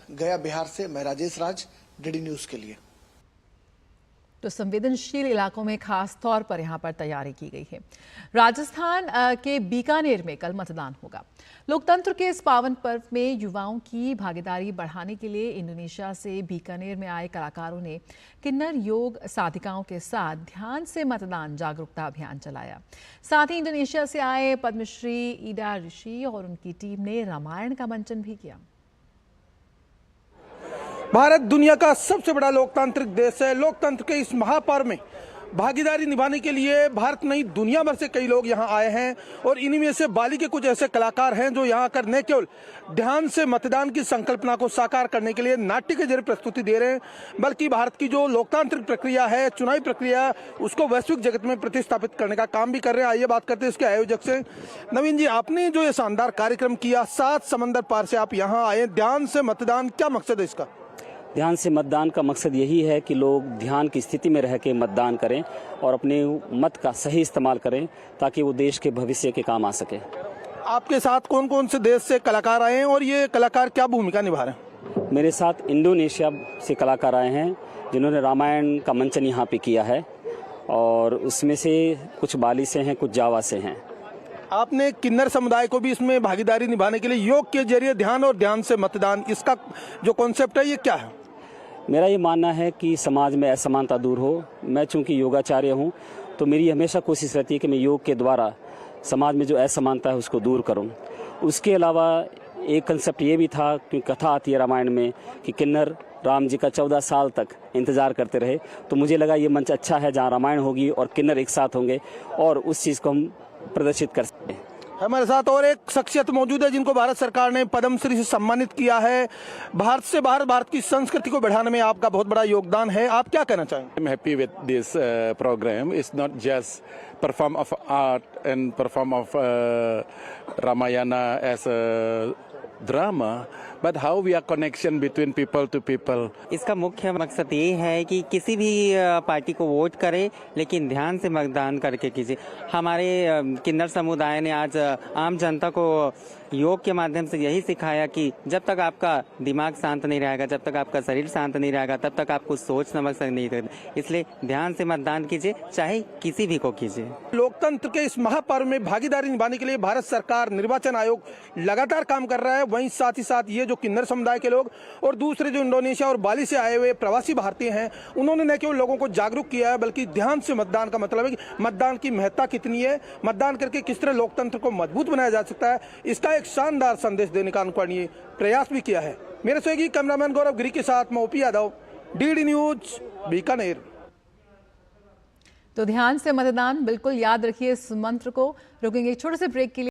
गया बिहार से मैं राजेश राज, डीडी न्यूज के लिए। तो संवेदनशील इलाकों में खास तौर पर यहां पर तैयारी की गई है। राजस्थान के बीकानेर में कल मतदान होगा। लोकतंत्र के इस पावन पर्व में युवाओं की भागीदारी बढ़ाने के लिए इंडोनेशिया से बीकानेर में आए कलाकारों ने किन्नर योग साधिकाओं के साथ ध्यान से मतदान जागरूकता अभियान चलाया। साथ ही इंडोनेशिया से आए पद्मश्री ईडा ऋषि और उनकी टीम ने रामायण का मंचन भी किया। भारत दुनिया का सबसे बड़ा लोकतांत्रिक देश है। लोकतंत्र के इस महापर्व में भागीदारी निभाने के लिए भारत नहीं दुनिया भर से कई लोग यहां आए हैं और इन्हीं में से बाली के कुछ ऐसे कलाकार हैं जो यहां आकर न केवल ध्यान से मतदान की संकल्पना को साकार करने के लिए नाट्य के जरिए प्रस्तुति दे रहे हैं, बल्कि भारत की जो लोकतांत्रिक प्रक्रिया है, चुनावी प्रक्रिया, उसको वैश्विक जगत में प्रतिस्थापित करने का काम भी कर रहे हैं। आइए बात करते हैं इसके आयोजक से। नवीन जी, आपने जो ये शानदार कार्यक्रम किया, 7 समंदर पार से आप यहाँ आए, ध्यान से मतदान, क्या मकसद है इसका? ध्यान से मतदान का मकसद यही है कि लोग ध्यान की स्थिति में रह के मतदान करें और अपने मत का सही इस्तेमाल करें ताकि वो देश के भविष्य के काम आ सके। आपके साथ कौन कौन से देश से कलाकार आए हैं और ये कलाकार क्या भूमिका निभा रहे हैं? मेरे साथ इंडोनेशिया से कलाकार आए हैं जिन्होंने रामायण का मंचन यहाँ पे किया है और उसमें से कुछ बाली से हैं, कुछ जावा से हैं। आपने किन्नर समुदाय को भी इसमें भागीदारी निभाने के लिए योग के जरिए ध्यान और ध्यान से मतदान, इसका जो कॉन्सेप्ट है ये क्या है? मेरा ये मानना है कि समाज में असमानता दूर हो। मैं चूंकि योगाचार्य हूँ तो मेरी हमेशा कोशिश रहती है कि मैं योग के द्वारा समाज में जो असमानता है उसको दूर करूँ। उसके अलावा एक कंसेप्ट ये भी था कि कथा आती है रामायण में कि किन्नर राम जी का 14 साल तक इंतजार करते रहे, तो मुझे लगा ये मंच अच्छा है जहाँ रामायण होगी और किन्नर एक साथ होंगे और उस चीज़ को हम प्रदर्शित कर सकते हैं। हमारे साथ और एक शख्सियत मौजूद है जिनको भारत सरकार ने पद्मश्री से सम्मानित किया है। भारत से बाहर भारत की संस्कृति को बढ़ाने में आपका बहुत बड़ा योगदान है, आप क्या कहना चाहेंगे? I'm happy with this program. It's not just perform of art and perform of Ramayana as a drama, but how we are connection between people to people. इसका मुख्य मकसद ये है कि किसी भी पार्टी को वोट करें लेकिन ध्यान से मतदान करके कीजिए। हमारे किन्नर समुदाय ने आज आम जनता को योग के माध्यम से यही सिखाया कि जब तक आपका दिमाग शांत नहीं रहेगा, जब तक आपका शरीर शांत नहीं रहेगा, तब तक आप कुछ सोच समझ सकते नहीं। इसलिए ध्यान से मतदान कीजिए, चाहे किसी भी को कीजिए। लोकतंत्र के इस महापर्व में भागीदारी निभाने के लिए भारत सरकार, निर्वाचन आयोग लगातार काम कर रहा है। वहीं साथ ही साथ ये जो किन्नर समुदाय के लोग और दूसरे जो इंडोनेशिया और बाली से आए हुए प्रवासी भारतीय हैं, उन्होंने न केवल लोगों को जागरूक किया है बल्कि ध्यान से मतदान का मतलब है कि मतदान की महत्ता कितनी है, मतदान करके किस तरह लोकतंत्र को मजबूत बनाया जा सकता है, इसका एक शानदार संदेश देने का अनुकरणीय प्रयास भी किया है। मेरे सहयोगी कैमरामैन गौरव गिरी के साथ मैं OP Yadav, DD news, Bikaner. तो ध्यान से मतदान, बिल्कुल याद रखिए इस मंत्र को। रुकेंगे एक छोटे से ब्रेक के लिए।